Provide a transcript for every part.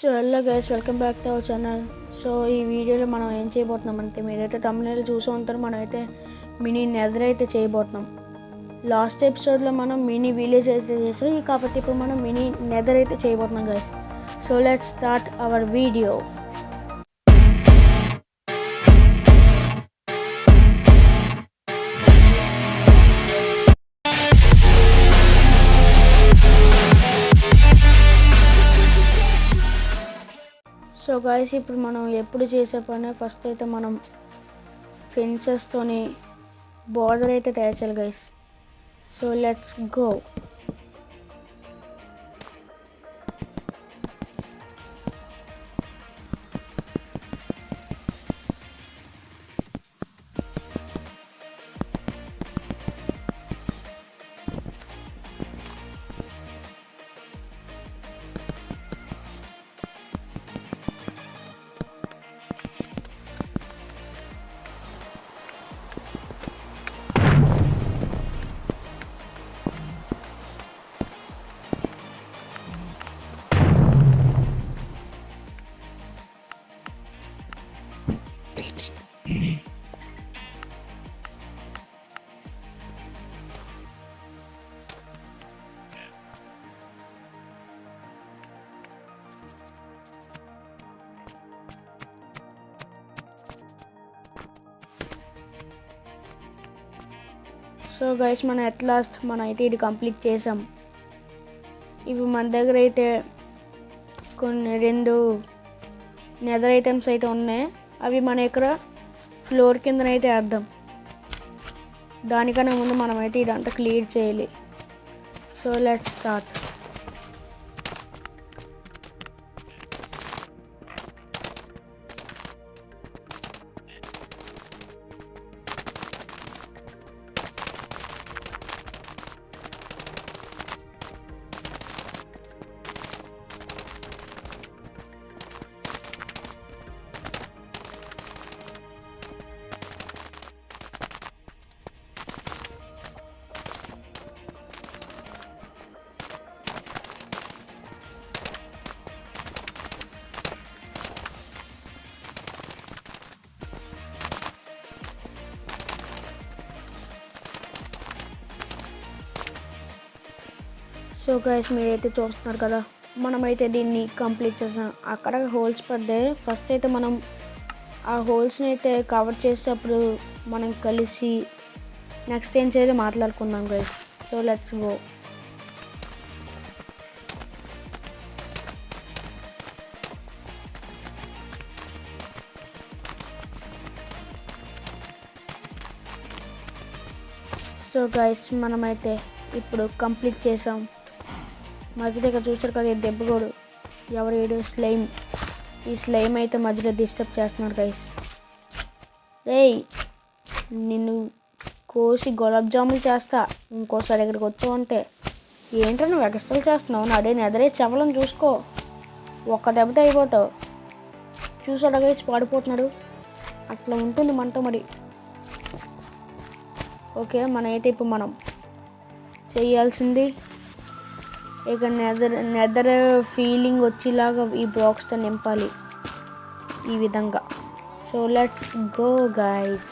So hello guys, welcome back to our channel. So ఈ వీడియోలో మనం ఏం చేయబోతున్నామంటే, మీరైతే తమిళనాడు చూసి ఉంటారు, మనమైతే మినీ నెదర్ అయితే చేయబోతున్నాం. లాస్ట్ ఎపిసోడ్లో మనం మినీ విలేజ్ అయితే చేసాం, కాబట్టి ఇప్పుడు మనం మినీ నెదర్ అయితే చేయబోతున్నాం guys. So let's start our video. So guys, ఇప్పుడు మనం ఎప్పుడు చేసే పని, ఫస్ట్ అయితే మనం ఫెన్సెస్తోని బార్డర్ అయితే తయారు చేయాలి guys. So let's go. So guys, మనం ఎట్ లాస్ట్ మనం అయితే ఇది కంప్లీట్ చేసాం. ఇవి మన దగ్గర అయితే రెండు నెదర్ ఐటమ్స్ అయితే ఉన్నాయి. అవి మన ఇక్కడ ఫ్లోర్ కిందనైతే వేద్దాం. దానికన్నా ముందు మనమైతే ఇదంతా క్లియర్ చేయాలి. So let's start. So guys, మీరైతే చూస్తున్నారు కదా, మనమైతే దీన్ని కంప్లీట్ చేసాం. అక్కడ హోల్స్ పడ్డాయి. ఫస్ట్ అయితే మనం ఆ హోల్స్ని అయితే కవర్ చేసేటప్పుడు మనం కలిసి నెక్స్ట్ ఏం చేయాలి మాట్లాడుకుందాం guys. So let's go. So guys, మనమైతే ఇప్పుడు కంప్లీట్ చేసాం. మధ్యలో ఇక్కడ చూసారు కదా, దెబ్బగోడు ఎవరు ఏడు స్లైమ్. ఈ స్లైమ్ అయితే మధ్యలో డిస్టర్బ్ చేస్తున్నారు గైస్. రేయ్, నిన్ను కోసి గులాబ్ జాములు చేస్తా ఇంకోసారి ఇక్కడికి వచ్చావంటే. ఏంటో నువ్వు ఎక్స్ట్రా చేస్తున్నావు, నాడే నెదరే చెవలను చూసుకో, ఒక్క దెబ్బతో అయిపోతావు. చూసాడు గైస్, పాడిపోతున్నాడు. అట్లా ఉంటుంది మనతో మరి. ఓకే, మనమైతే ఇప్పుడు మనం చేయాల్సింది ఇక నెదర్ ఫీలింగ్ వచ్చేలాగా ఈ బ్లాక్స్తో నింపాలి ఈ విధంగా. So let's go guys.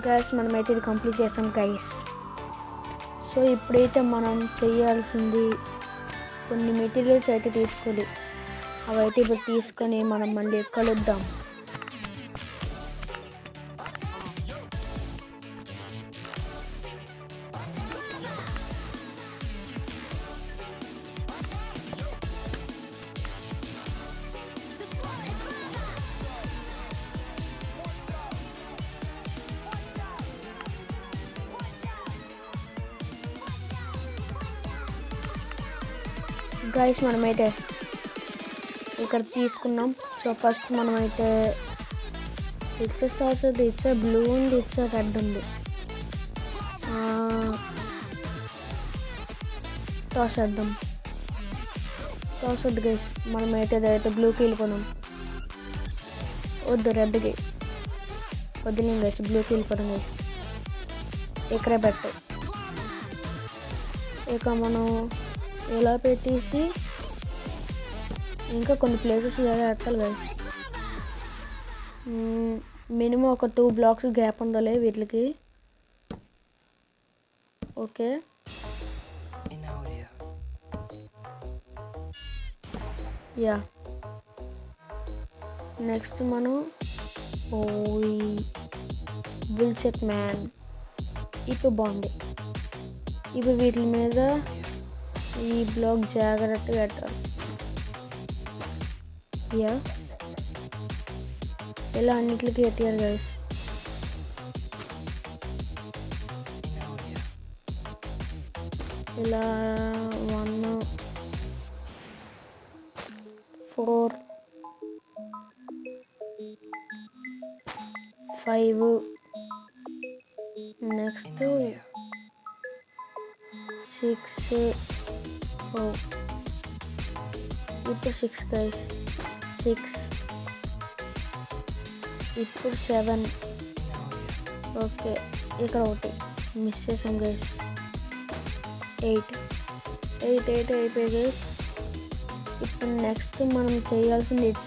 Guys మనమైతే ఇది కంప్లీట్ చేస్తాం గైస్. సో ఇప్పుడైతే మనం చేయాల్సింది కొన్ని మెటీరియల్స్ అయితే తీసుకోవాలి. అవైతే ఇప్పుడు తీసుకొని మనం మళ్ళీ కలుద్దాం. గైస్ మనమైతే ఇక్కడ తీసుకున్నాం. సో ఫస్ట్ మనమైతే ఇట్స్ బ్లూ ఉంది, ఇట్స్ రెడ్ ఉంది. తోసేద్దాం గైస్. మనమైతే అయితే బ్లూకి వెళ్ళిపోదాం. వద్దు రెడ్కి వదిలేం గైస్, బ్లూకి వెళ్ళిపోదాం గైస్. ఇక్కడే పెట్టు. ఇక మనం ఇలా పెట్టేసి ఇంకా కొన్ని ప్లేసెస్ ఇలా పెట్టాలి గైస్. మినిమం ఒక 2 blocks గ్యాప్ ఉండాలి వీటికి. Okay yeah. నెక్స్ట్ మనం బుల్సెట్ మ్యాన్ ఇప్పుడు బాగుంది. ఇప్పుడు వీటి మీద ఈ బ్లాక్ జాగ్రత్తగా పెట్టాలి. యా ఇలా అన్నిటికి పెట్టారు గైస్. ఇలా 1 4 5 నెక్స్ట్ 6 ఇప్పుడు 6 గైస్. 6 ఇప్పుడు 7. ఓకే ఇక్కడ ఒకటి మిస్ చేసాం గైస్. 8 అయిపోయాయి గైస్. ఇప్పుడు నెక్స్ట్ మనం చేయాల్సింది ఇట్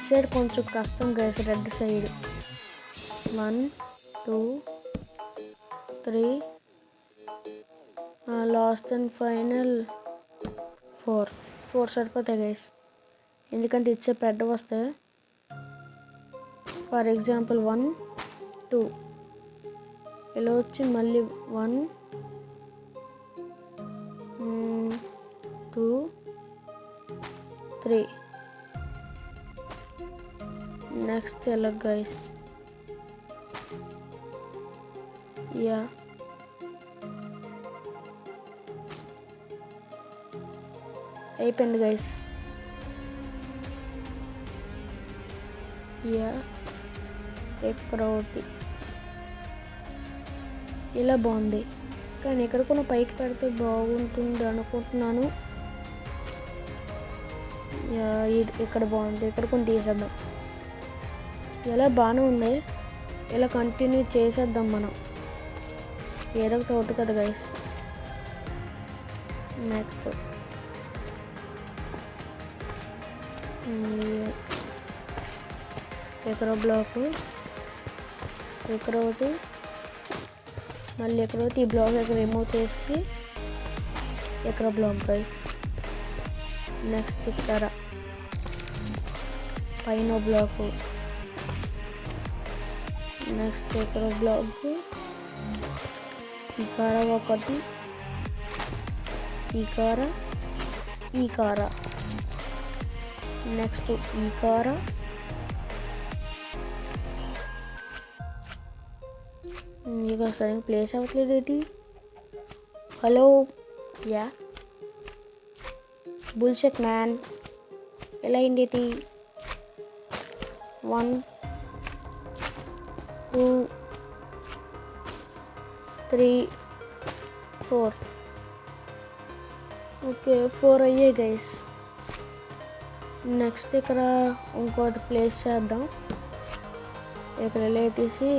సైడ్ కొంచెం కష్టం guys. Red side 1 2 3 last and final 4 సరిపోతాయి గైస్. ఎందుకంటే ఇట్ సైడ్ పెద్ద వస్తాయి. ఫర్ ఎగ్జాంపుల్ 1 2 ఇలా వచ్చి మళ్ళీ 1 2 3 నెక్స్ట్ ఎలా గైస్. యా అయిపోయింది గైస్. యా ఇక్కడ ఒకటి ఇలా బాగుంది, కానీ ఇక్కడ కూడా పైకి పెడితే బాగుంటుంది అనుకుంటున్నాను. ఇక్కడ బాగుంది, ఇక్కడ కొన్ని తీసేద్దాం. ఇలా బాగానే ఉంది, ఇలా కంటిన్యూ చేసేద్దాం మనం. ఏదో ఒకటి అవుతుంది కదా గైస్. నెక్స్ట్ ఇక్కడ బ్లాక్, ఇక్కడ ఒకటి, మళ్ళీ ఇక్కడ ఒకటి. ఈ బ్లాక్ ఇక్కడ రిమూవ్ చేసి ఇక్కడ బ్లాక్ గైస్. నెక్స్ట్ ఇక్కడ పైన బ్లాక్, నెక్స్ట్ ఇక్కడ బ్లాక్, ఈ కార ఒకటి, ఈ కార, నెక్స్ట్ ఈ కార, ఇక సరైన ప్లేస్ అవ్వట్లేదు ఏంటి. హలో యా బుల్షెట్ మ్యాన్ ఎలా అయింది ఇది. 1 2 3 4 ఓకే 4 అయ్యాయి గైస్. నెక్స్ట్ ఇక్కడ ఇంకోటి ప్లేస్ చేద్దాం. ఇక్కడ లేటేసి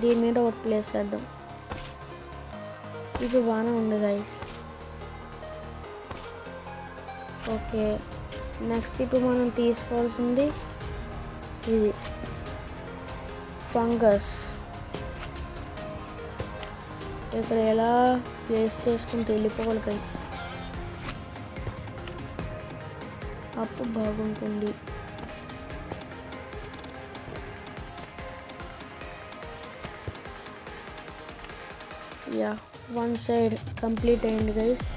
దీని మీద ఒకటి ప్లేస్ చేద్దాం. ఇది బాగానే ఉంది గైస్. ఓకే నెక్స్ట్ ఇప్పుడు మనం తీసుకోవాల్సింది ఇది. ఫంగస్ ఇక్కడ ఎలా ప్లేస్ చేసుకుంటూ వెళ్ళిపోవాలి గైస్. అప్పుడు బాగుంటుంది. యా, వన్ సైడ్ కంప్లీట్ అయింది guys.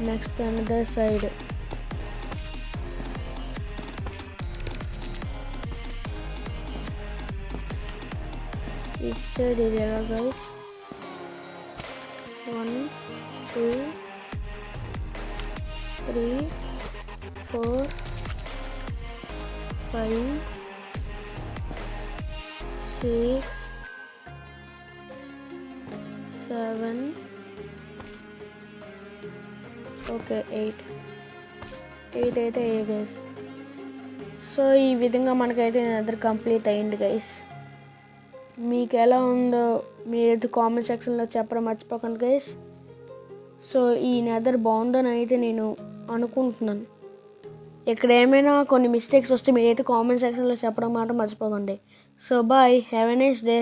Next another side. It side ఇది ఎలా గైస్? 1 2 3 4 5 6 7 ఓకే 8 అయితే అయ్యాయి గైస్. సో ఈ విధంగా మనకైతే నెదర్ కంప్లీట్ అయ్యింది గైస్. మీకు ఎలా ఉందో మీరైతే కామెంట్ సెక్షన్లో చెప్పడం మర్చిపోకండి గైస్. సో ఈ నెదర్ బాగుందని అయితే నేను అనుకుంటున్నాను. ఇక్కడ ఏమైనా కొన్ని మిస్టేక్స్ వస్తే మీరైతే కామెంట్ సెక్షన్లో చెప్పడం మాట మర్చిపోకండి. So bye, have a nice day.